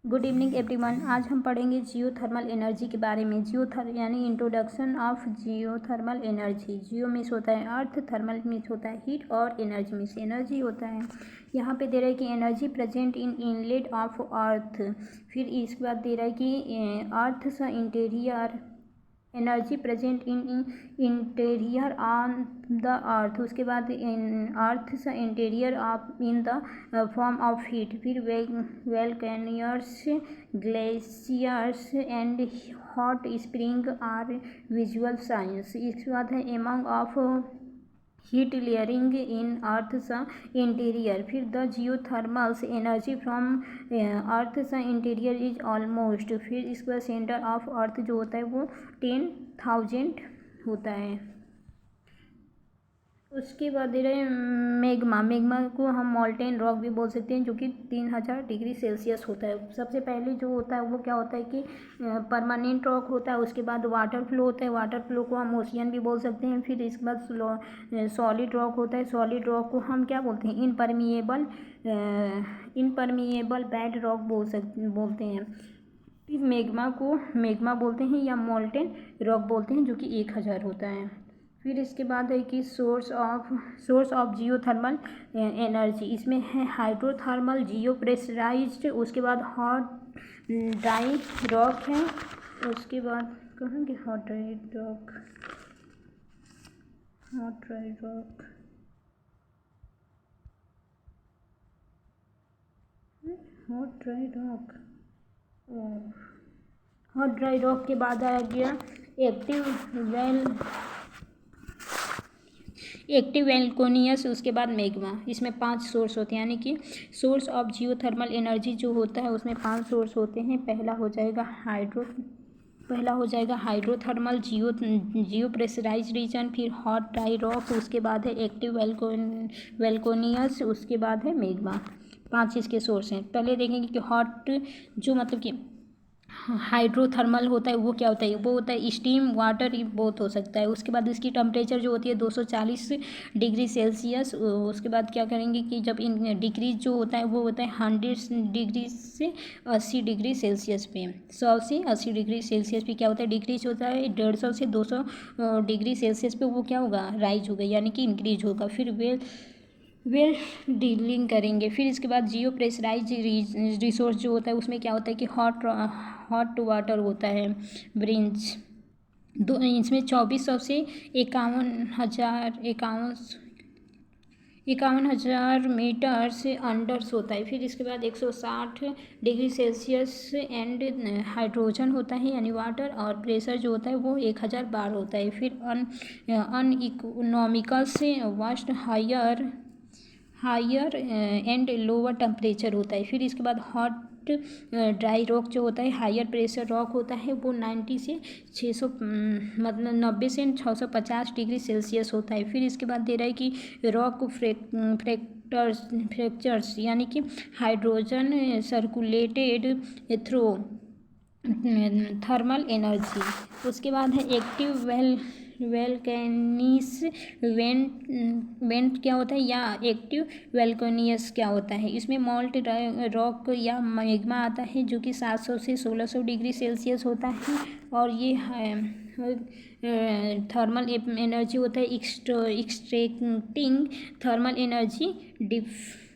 Good evening everyone. आज हम पढ़ेंगे जियोथर्मल एनर्जी के बारे में। यानी introduction of geothermal energy. Jio means होता है अर्थ, थर्मल मीन्स होता है हीट, और एनर्जी मीन्स एनर्जी होता है। यहाँ पे दे रहा है कि energy present in inlet of earth. फिर इसके बाद दे रहा है कि earth's interior energy present in interior on the earth. उसके बाद earth's interior of in the form of heat. फिर volcanoes, glaciers and hot spring are visual science. इसके बाद है among of heat layering in earth's interior. फिर the geothermals energy from earth's interior is almost. फिर इसके बाद centre of earth जो होता है वो 10,000 होता है। उसके बाद दे रहे हैं मेग्मा। मेग्मा को हम मॉल्टेन रॉक भी बोल सकते हैं, जो कि 3000 डिग्री सेल्सियस होता है। सबसे पहले जो होता है वो क्या होता है कि परमानेंट रॉक होता है। उसके बाद वाटर फ्लो होता है, वाटर फ्लो को हम ओशियन भी बोल सकते हैं। फिर इसके बाद सॉलिड रॉक होता है, सॉलिड रॉक को हम क्या बोलते हैं, इनपरमिएबल बेड रॉक बोलते हैं। फिर मेग्मा को मेग्मा बोलते हैं या मोल्टेन रॉक बोलते हैं, जो कि 1000 होता है। फिर इसके बाद है कि सोर्स ऑफ जियोथर्मल एनर्जी। इसमें है हाइड्रोथर्मल, जियो प्रेशराइज्ड, उसके बाद हॉट ड्राई रॉक है। उसके बाद कहेंगे hot dry rock, hot dry rock, hot dry rock, hot dry rock के बाद आ गया एक्टिव वेलकोनियस, उसके बाद मेग्मा। इसमें 5 सोर्स होते हैं, यानी कि सोर्स ऑफ जियोथर्मल एनर्जी जो होता है उसमें 5 सोर्स होते हैं। पहला हो जाएगा हाइड्रोथर्मल, जियो प्रेशराइज रीजन, फिर हॉट ड्राई रॉक, उसके बाद है एक्टिव वेलकोनियस, उसके बाद है मेग्मा। 5 इसके सोर्स हैं। पहले देखेंगे कि हॉट जो मतलब कि हाइड्रोथर्मल होता है वो क्या होता है। वो होता है स्टीम वाटर, बोथ हो सकता है। उसके बाद इसकी टेम्परेचर जो होती है 240 डिग्री सेल्सियस। उसके बाद क्या करेंगे कि जब इन डिग्री जो होता है वो होता है 100 डिग्री से 80 डिग्री सेल्सियस पे। 100 से 80 डिग्री सेल्सियस पे क्या होता है, डिक्रीज होता है। 150 से 200 डिग्री सेल्सियस पे वो क्या होगा, राइज होगा, यानी कि इंक्रीज होगा। फिर वेल डीलिंग करेंगे। फिर इसके बाद जियो प्रेशराइज रिसोर्स जो होता है उसमें क्या होता है कि हॉट वाटर होता है, ब्रिंज। इसमें 2400 से 51,000 मीटर से अंडर्स होता है। फिर इसके बाद 160 डिग्री सेल्सियस एंड हाइड्रोजन होता है, यानी वाटर, और प्रेशर जो होता है वो 1000 बार होता है। फिर अनइकोनॉमिकल से vast higher and lower temperature होता है। फिर इसके बाद हॉट ड्राई रॉक जो होता है, हायर प्रेशर रॉक होता है, वो 90 से 600 मतलब 90 से 650 डिग्री सेल्सियस होता है। फिर इसके बाद दे रहा है कि रॉक फ्रैक्चर्स, यानी कि hydrogen circulated through thermal energy. उसके बाद है एक्टिव वेलकैनिस वेंट क्या होता है, या एक्टिव वेलकोनियस क्या होता है। इसमें मॉल्ट रॉक या मैग्मा आता है, जो कि 700 से 1600 डिग्री सेल्सियस होता है। और ये थर्मल एनर्जी होता है एक्सट्रैक्टिंग थर्मल एनर्जी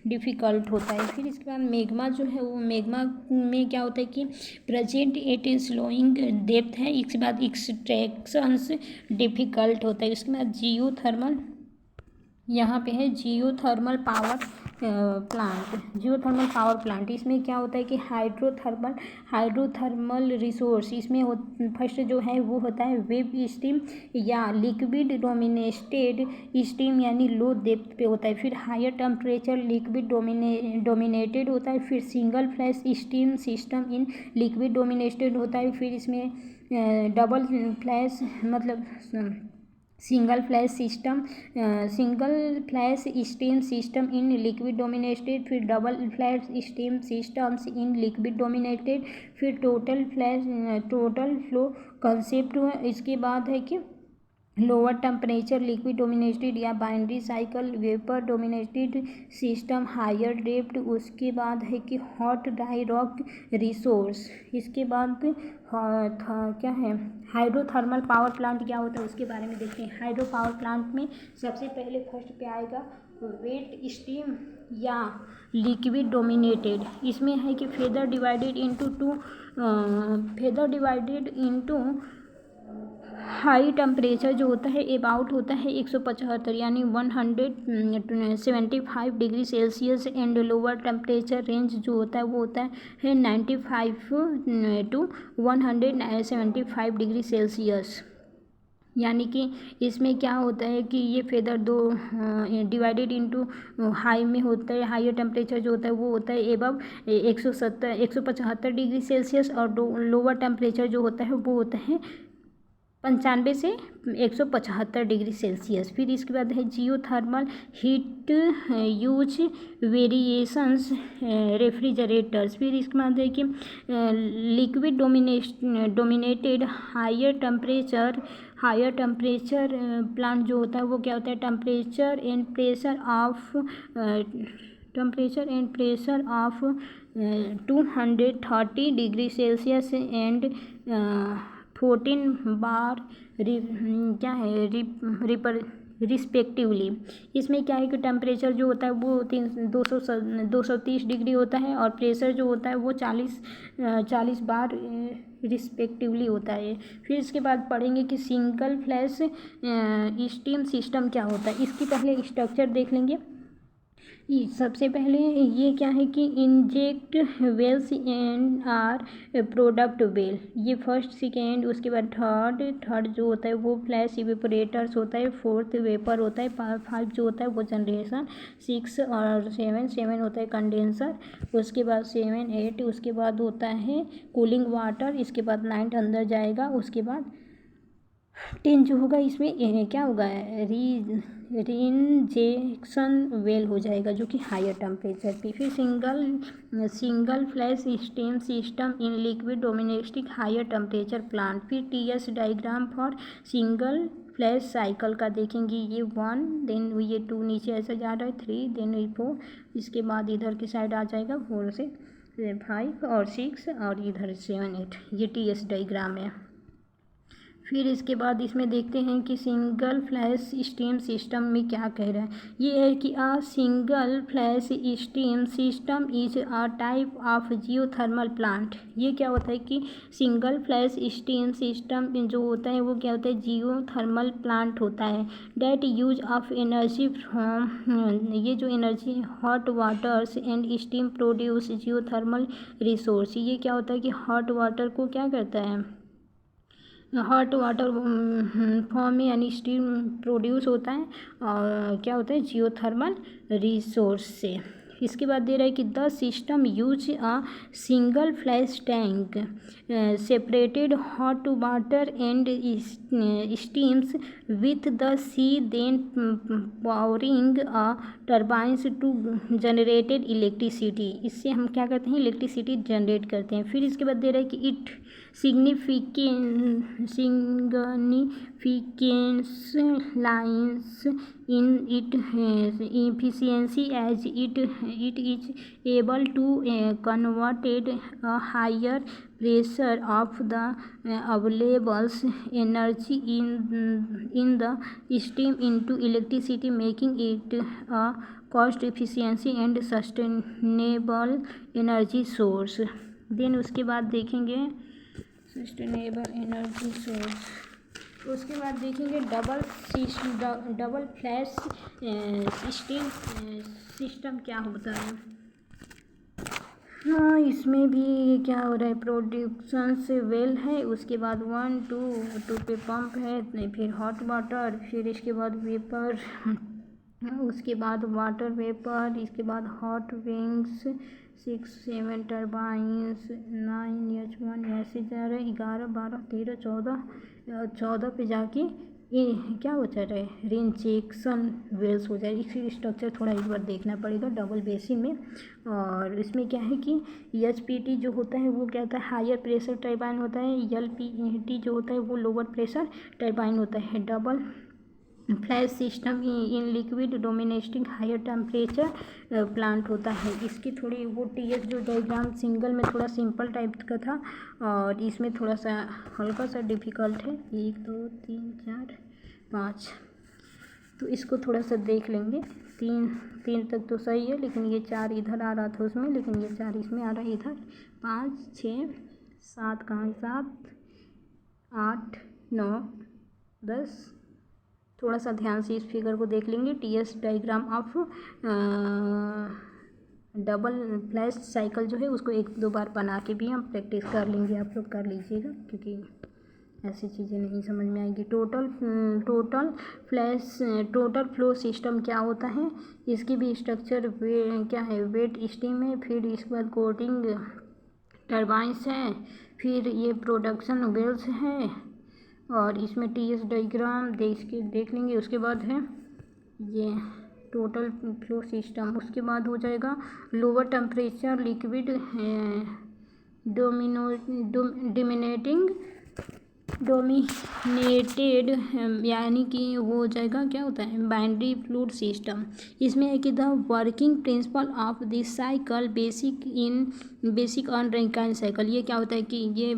डिफ़िकल्ट होता है। फिर इसके बाद मेग्मा जो है वो मेग्मा में क्या होता है कि present it is slowing depth है। इसके बाद एक्सट्रैक्शंस डिफ़िकल्ट होता है। उसके बाद जियोथर्मल, यहाँ पे है जियोथर्मल पावर प्लांट। इसमें क्या होता है कि हाइड्रोथर्मल रिसोर्स। इसमें फर्स्ट जो है वो होता है वेब स्टीम या लिक्विड डोमिनेटेड स्टीम, यानी लो डेप्थ पे होता है। फिर हायर टेम्परेचर लिक्विड डोमिनेटेड होता है। फिर single flash steam system in liquid dominated होता है। फिर इसमें डबल फ्लैश मतलब single flash steam system in liquid dominated. फिर double flash steam systems in liquid dominated. फिर टोटल फ्लो कंसेप्ट। इसके बाद है कि लोअर टेम्परेचर लिक्विड डोमिनेटेड या binary cycle, vapour dominated system, higher depth. उसके बाद है कि हॉट ड्राई रॉक रिसोर्स। इसके बाद क्या है, हाइड्रोथर्मल पावर प्लांट क्या होता है उसके बारे में देखते हैं। हाइड्रो पावर प्लांट में सबसे पहले फर्स्ट पे आएगा वेट स्टीम या लिक्विड डोमिनेटेड। इसमें है कि feather divided into high temperature जो होता है अबाउट होता है 175 यानी 175 degree Celsius and lower temperature range जो होता है वो होता है 95 टू 175 डिग्री सेल्सियस। यानी कि इसमें क्या होता है कि ये फेदर दो डिवाइडेड इनटू हाई में होता है, हाइयर टेम्परेचर जो होता है वो होता है एबव 175 डिग्री सेल्सियस और लोअर टेम्परेचर जो होता है वो होता है 95 से 175 डिग्री सेल्सियस। फिर इसके बाद है geothermal heat use variations refrigerators. फिर इसके बाद है कि liquid dominated higher temperature plant जो होता है वो क्या होता है, temperature and pressure of 230 degree Celsius and 14 bar क्या है रिस्पेक्टिवली। इसमें क्या है कि टेम्परेचर जो होता है वो 230 डिग्री होता है और प्रेशर जो होता है वो 40 बार रिस्पेक्टिवली होता है। फिर इसके बाद पढ़ेंगे कि सिंगल फ्लैश स्टीम सिस्टम क्या होता है। इसकी पहले स्ट्रक्चर देख लेंगे। सबसे पहले ये क्या है कि inject wells and are product well, ये फर्स्ट सेकेंड। उसके बाद थर्ड जो होता है वो फ्लैश इवेपोरेटर्स होता है। फोर्थ वेपर होता है। 5 जो होता है वो जनरेशन। 6 और 7 होता है कंडेंसर। उसके बाद 7 8 उसके बाद होता है कूलिंग वाटर। इसके बाद 9 अंदर जाएगा। उसके बाद 10 जो होगा इसमें क्या होगा, रीइंजेक्शन वेल हो जाएगा जो कि हायर टेम्परेचर पे। फिर single flash steam system in liquid dominated higher temperature plant. फिर TS diagram for single flash cycle का देखेंगे। ये 1 देन ये 2 नीचे ऐसा जा रहा है, 3 देन 4। इसके बाद इधर की साइड आ जाएगा 4 से 5 और 6 और इधर 7 8। ये टीएस डायग्राम है। फिर इसके बाद इसमें देखते हैं कि सिंगल फ्लैश स्टीम सिस्टम में क्या कह रहा है। ये है कि अ single flash steam system is a type of geothermal plant. ये क्या होता है कि सिंगल फ्लैश स्टीम सिस्टम जो होता है वो क्या होता है, जियोथर्मल प्लांट होता है। That use of energy from, ये जो energy hot waters and steam produce geothermal resource. ये क्या होता है कि हॉट वाटर को क्या करता है, हॉट वाटर फॉर्म में यानी स्टीम प्रोड्यूस होता है और क्या होता है जियोथर्मल रिसोर्स से। इसके बाद दे रहा है कि the system use a single flash tank separated hot water and steams with the see then powering a turbines to generated electricity. इससे हम क्या करते हैं, इलेक्ट्रिसिटी जनरेट करते हैं। फिर इसके बाद दे रहा है कि it significance lies in its efficiency as it is able to convert a higher pressure of the available energy in the steam into electricity, making it a cost efficiency and sustainable energy source। Then उसके बाद देखेंगे sustainable energy source. उसके बाद देखेंगे double flash steam system क्या होता है। हाँ, इसमें भी क्या हो रहा है, प्रोडक्शन से वेल है। उसके बाद 1 2 पे पंप है, फिर हॉट वाटर, फिर इसके बाद वेपर, उसके बाद वाटर वेपर, इसके बाद हॉट विंग्स, 6 7 टर्बाइंस, 9 H1 ऐसे जा रहे हैं, 11 12 13 14 पे जाके ये क्या हो जा रहा है, रिंजेक्शन वेल्स हो जाए। इसकी स्ट्रक्चर थोड़ा एक बार देखना पड़ेगा डबल बेसिन में। और इसमें क्या है कि एचपीटी जो होता है वो क्या होता है, हायर प्रेशर टरबाइन होता है। एलपीटी जो होता है वो लोअर प्रेशर टरबाइन होता है। Double flash system in liquid dominating higher temperature plant होता है। इसकी थोड़ी वो टीएस जो डायग्राम सिंगल में थोड़ा सिंपल टाइप का था और इसमें थोड़ा सा हल्का सा डिफ़िकल्ट है। 1 2 3 4 5, तो इसको थोड़ा सा देख लेंगे। 3 तक तो सही है, लेकिन ये 4 इधर आ रहा था उसमें, लेकिन ये 4 इसमें आ रहा है इधर। 5 6 7 कहाँ 7 8 9 10। थोड़ा सा ध्यान से इस फिगर को देख लेंगे। TS diagram of double flash cycle जो है उसको 1-2 बार बना के भी हम प्रैक्टिस कर लेंगे। आप लोग कर लीजिएगा, क्योंकि ऐसी चीज़ें नहीं समझ में आएगी। टोटल फ्लो सिस्टम क्या होता है, इसकी भी स्ट्रक्चर क्या है, वेट स्टीम है, फिर इसके बाद कोटिंग टरबाइंस है, फिर ये प्रोडक्शन वेल्स है, और इसमें टीएस डायग्राम देख लेंगे। उसके बाद है ये टोटल फ्लो सिस्टम। उसके बाद हो जाएगा लोअर टेम्परेचर लिक्विड डोमिनेटेड, यानी कि वो हो जाएगा क्या होता है, बाइनरी फ्लूइड सिस्टम। इसमें है कि the working principle of this cycle basic on Rankine cycle. ये क्या होता है कि ये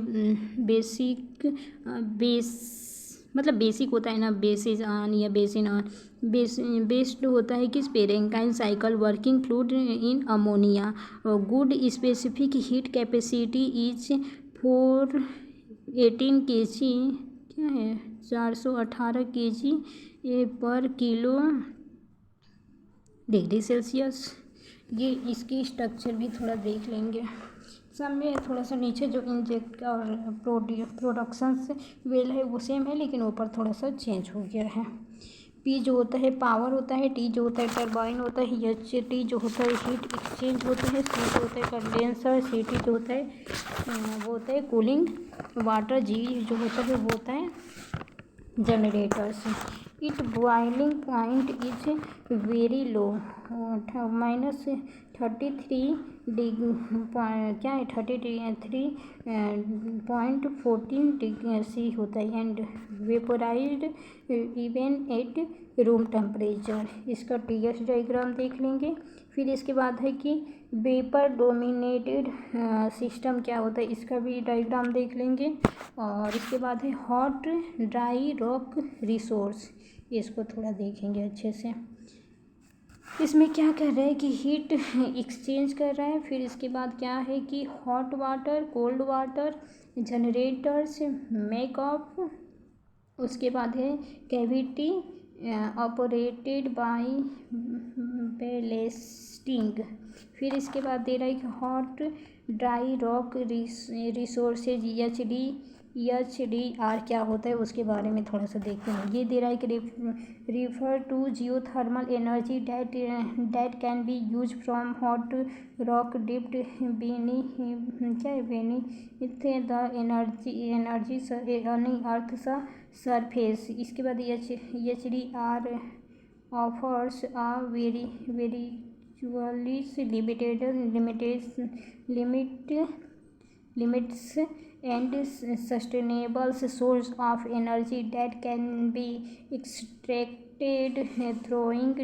मतलब बेसिक होता है ना, बेसिस ऑन या बेसिन ऑन, बेस्ड होता है किस पे, Rankine cycle working fluid in ammonia. Good specific heat capacity is 418 kg, क्या है 418 kg पर किलो डिग्री सेल्सियस। ये इसकी स्ट्रक्चर भी थोड़ा देख लेंगे। सब में थोड़ा सा नीचे जो इंजेक्ट और प्रोडक्शन वेल है वो सेम है, लेकिन ऊपर थोड़ा सा चेंज हो गया है। पी जो होता है पावर होता है, टी जो होता है टरबाइन होता है, एच टी जो होता है हीट एक्सचेंज होता है, सी जो होता है कंडेंसर, सी टी जो होता है वो होता है कूलिंग वाटर, जी जो होता है वो होता है generators. It boiling point is very low, -33 degree, क्या है 33.14 सी होता है, and vaporised even at room temperature. इसका टीएस डायग्राम देख लेंगे। फिर इसके बाद है कि वेपर डोमिनेटेड सिस्टम क्या होता है, इसका भी डायग्राम देख लेंगे। और इसके बाद है हॉट ड्राई रॉक रिसोर्स, इसको थोड़ा देखेंगे अच्छे से। इसमें क्या कर रहा है कि हीट एक्सचेंज कर रहा है। फिर इसके बाद क्या है कि hot water cold water generators make of. उसके बाद है कैविटी ऑपरेटेड बाय बैलेस्टिंग। फिर इसके बाद दे रहा है कि hot dry rock resources H D are क्या होता है उसके बारे में थोड़ा सा देखते हैं। ये दे रहा है कि refer to geothermal energy that can be use from hot rock dipped beneath the energy earth surface. इसके बाद H D R offers a very limits and sustainable source of energy that can be extracted through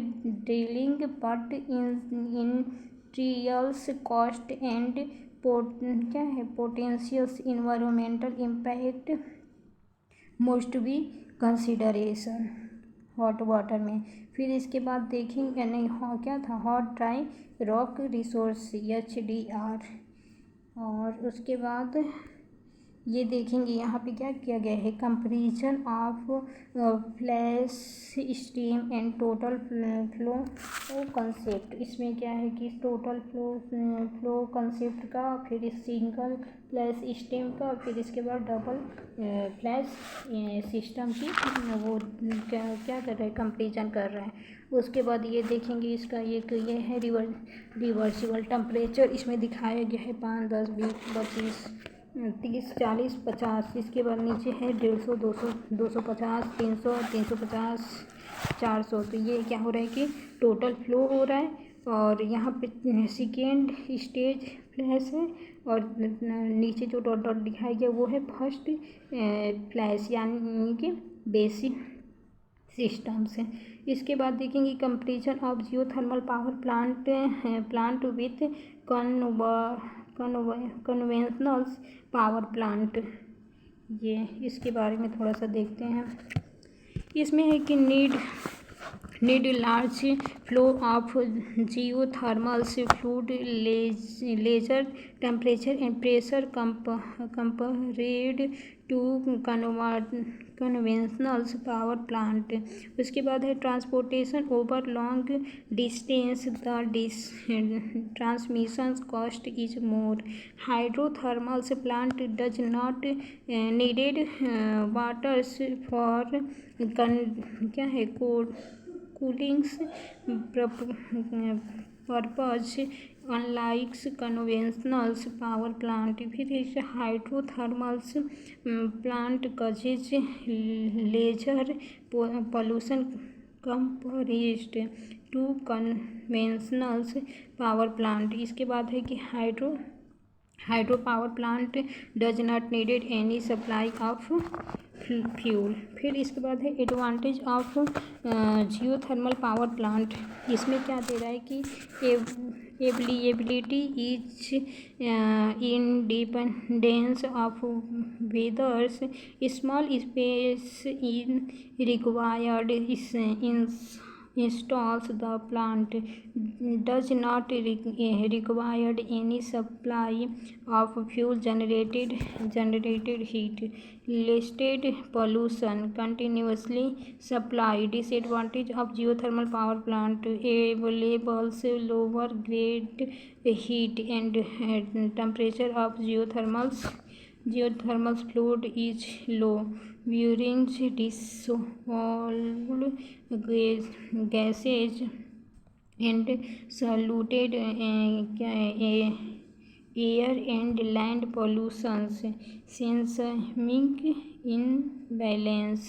drilling, but in trials cost and potential environmental impact must be consideration hot water में। फिर इसके बाद देखेंगे नहीं क्या था, hot dry rock resource H D are. और उसके बाद ये देखेंगे यहाँ पे क्या किया गया है, comparison of flash steam and total flow concept. इसमें क्या है कि टोटल फ्लो कंसेप्ट का, फिर सिंगल फ्लैश स्टीम का, फिर इसके बाद डबल फ्लैश सिस्टम की वो क्या कर रहा है, कंपैरिजन कर रहा है। उसके बाद ये देखेंगे इसका ये है रिवर्सिबल टेम्परेचर। इसमें दिखाया गया है 5 10 20 25 30, 40, 50। इसके बाद नीचे है 150, 200, 250, 300, 350, 400। तो ये क्या हो रहा है कि टोटल फ्लो हो रहा है। और यहाँ पे सेकेंड स्टेज फ्लैश है और नीचे जो डॉट डॉट दिखाया गया वो है फर्स्ट फ्लैश यानी कि बेसिक सिस्टम्स हैं। इसके बाद देखेंगे comparison of geothermal power plant with conventional power plant. ये इसके बारे में थोड़ा सा देखते हैं। इसमें है कि need large flow of geothermal fluid lesser temperature and pressure compared to conventional power plant. उसके बाद है transportation over long distance the transmission cost is more. Hydrothermal plant does not needed waters for क्या है coolings purpose unlike conventional power plant. फिर इस hydrothermals plant causes lesser pollution compared to conventional power plant. इसके बाद है कि hydro power plant does not needed any supply of fuel. फिर इसके बाद है advantage of geothermal power plant. इसमें क्या दे रहा है कि ability is independence of वेदर्स small space in required installs the plant does not require any supply of fuel generated heat listed pollution continuously supply. Disadvantage of geothermal power plant available lower grade heat and temperature of geothermal fluid is low during dissolved gases and saluted air and land pollutions seismic imbalance।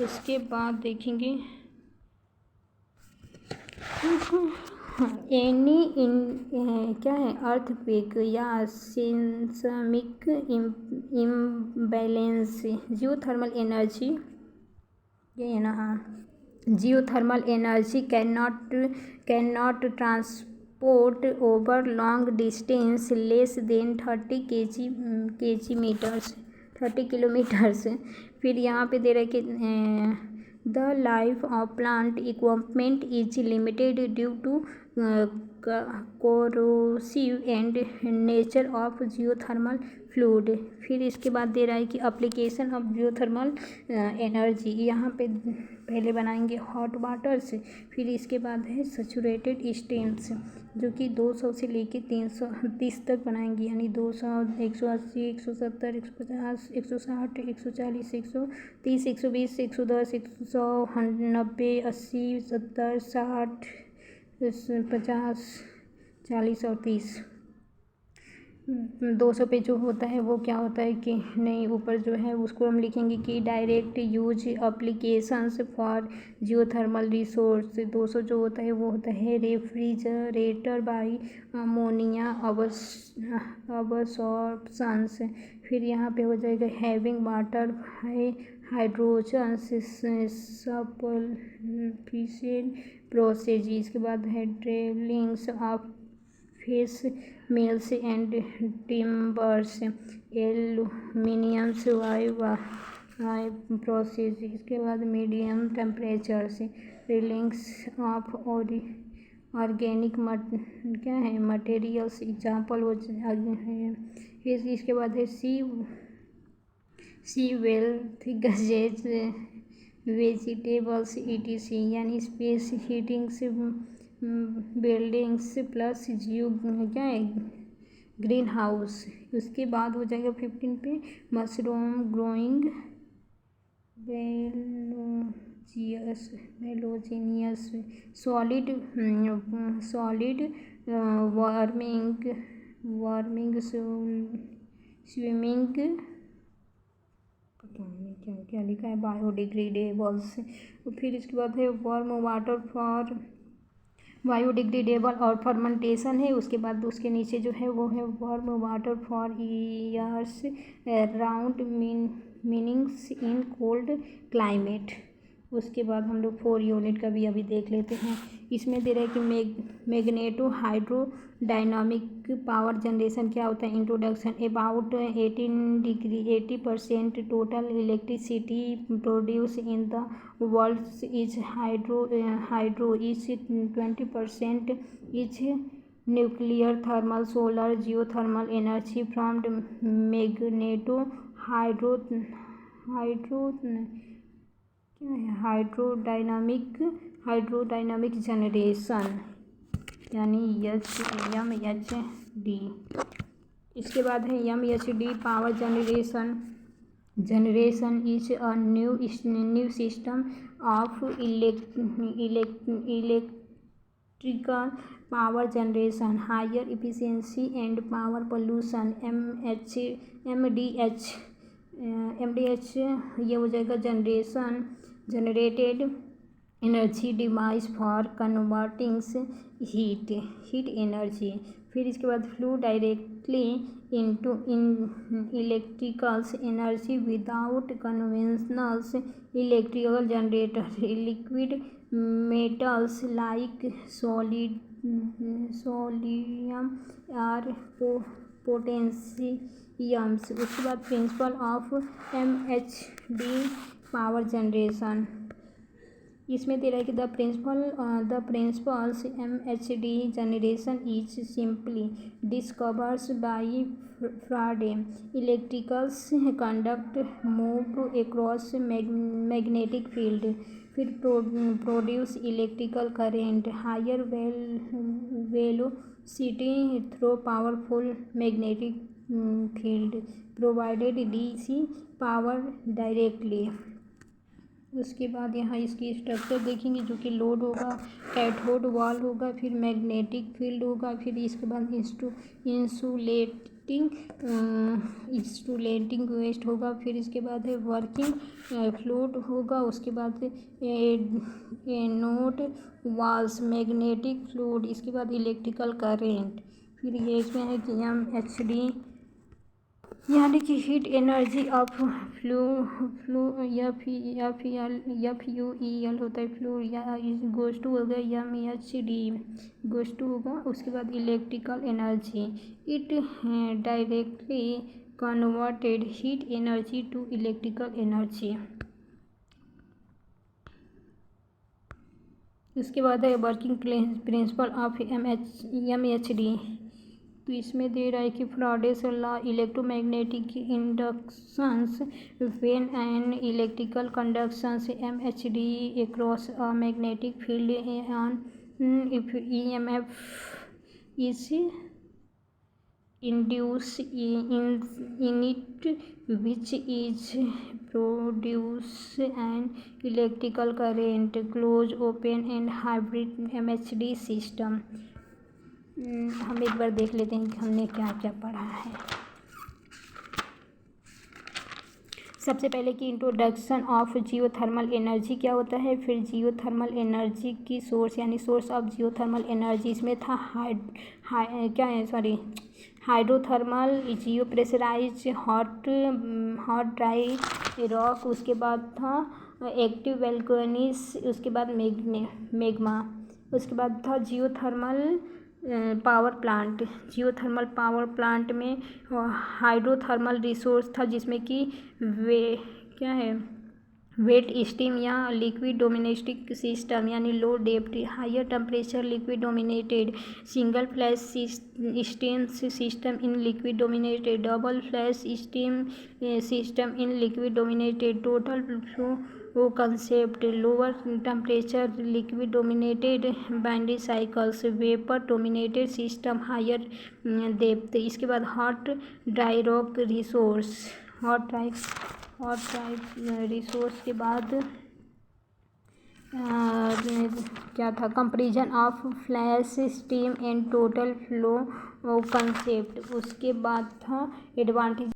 उसके बाद देखेंगे any क्या है earthquake या seismic imbalance. Geothermal energy ये है ना, हाँ, geothermal energy can not transport over long distance less than 30 kilometres. फिर यहाँ पे दे रहा है कि the life of plant equipment is limited due to corrosive and nature of geothermal fluid. फिर इसके बाद दे रहा है कि एप्लीकेशन ऑफ जियोथर्मल एनर्जी। यहाँ पे पहले बनाएंगे हॉट वाटर से, फिर इसके बाद है सैचुरेटेड स्टीम्स जो कि 200 से लेके 330 तक बनाएंगे, यानी 200, 180, 170, 150, 160, 140, 130, 120, 110, 190, 80, 70, 60, 50, 40 और 30। 200 पे जो होता है वो क्या होता है कि नहीं, ऊपर जो है उसको हम लिखेंगे कि direct use applications for geothermal resource. 200 जो होता है वो होता है रेफ्रिजरेटर बाई अमोनिया अबसॉर्प्शंस। फिर यहाँ पे हो जाएगा having water hydrogen sufficient process. इसके बाद है drillings of fish mills and timbers aluminium Y process. इसके बाद मीडियम टेम्परेचर से ड्रिलिंग्स ऑफ ऑर्गेनिक क्या है मटेरियल्स एग्जाम्पल हो है। इसके बाद है सी वेल्थ गजेज वेजिटेबल्स ETC यानी स्पेस हीटिंग्स बिल्डिंग्स प्लस जियो क्या है ग्रीन हाउस। उसके बाद हो जाएगा 15 पे मशरूम ग्रोइंग वेलोजीनियस सॉलिड वार्मिंग स्विमिंग, पता नहीं क्या क्या लिखा है, बायोडिग्रेडेबल्स। फिर इसके बाद है वार्म वाटर फॉर बायोडिग्रेडेबल और फर्मेंटेशन है। उसके बाद उसके नीचे जो है वो है warm water for years round meanings in cold climate. उसके बाद हम लोग 4 यूनिट का भी अभी देख लेते हैं। इसमें दे रहा है कि मैग्नेटो हाइड्रोडायनामिक पावर जनरेशन क्या होता है। Introduction, about 80% total electricity produce in the world is hydro is 20% is nuclear thermal solar geothermal energy from magneto hydrodynamic generation यानी MHD। इसके बाद है MHD power generation is a new system of electrical power generation higher efficiency and power pollution. MDH ये हो जाएगा generated energy device for converting heat energy. फिर इसके बाद flow directly into electrical energy without conventional electrical generator. Liquid metals like sodium और potassiums. उसके बाद principle of MHD power generation, इसमें दे रहा है कि the principles MHD generation is simply discovers by Faraday. Electricals conduct move across magnetic field, फिर produce electrical current higher velocity through powerful magnetic field provided DC power directly. उसके बाद यहाँ इसकी स्ट्रक्चर देखेंगे जो कि लोड होगा, कैथोड वाल होगा, फिर मैग्नेटिक फील्ड होगा, फिर इसके बाद इंसुलेटिंग वेस्ट होगा, फिर इसके बाद है वर्किंग फ्लूइड होगा, उसके बाद एनोड वाल्स मैग्नेटिक फ्लूइड, इसके बाद इलेक्ट्रिकल करेंट। फिर ये इसमें है कि MHD यानी कि हीट एनर्जी ऑफ FUEL होता है फ्लू या गोस टू होगा MHD गोस टू होगा। उसके बाद electrical energy, it directly converted heat energy to electrical energy. उसके बाद है वर्किंग प्रिंसिपल ऑफ MHD, तो इसमें दे रहा है कि Faraday's law electromagnetic inductions when an electrical conductions MHD across a magnetic field an EMF is induced in it which is produce an electrical current, closed open and hybrid MHD system। हम एक बार देख लेते हैं कि हमने क्या क्या पढ़ा है। सबसे पहले कि इंट्रोडक्शन ऑफ जियोथर्मल एनर्जी क्या होता है, फिर जियोथर्मल एनर्जी की सोर्स यानी सोर्स ऑफ जियोथर्मल एनर्जी, इसमें था हाइड्रोथर्मल, जियो प्रेशराइज हॉट ड्राई रॉक, उसके बाद था एक्टिव वोल्केनिस, उसके बाद मैग्मा, उसके बाद था जियोथर्मल पावर प्लांट में हाइड्रोथर्मल रिसोर्स था जिसमें कि वेट स्टीम या लिक्विड डोमिनेटिक सिस्टम यानी low depth higher temperature liquid dominated, single flash steam system in liquid dominated, double flash steam system in liquid dominated, total flow concept, lower temperature liquid dominated binary cycles, vapour dominated system higher depth. इसके बाद hot dry rock resource, hot dry resource के बाद क्या था comparison of flash steam and total flow concept. उसके बाद था advantage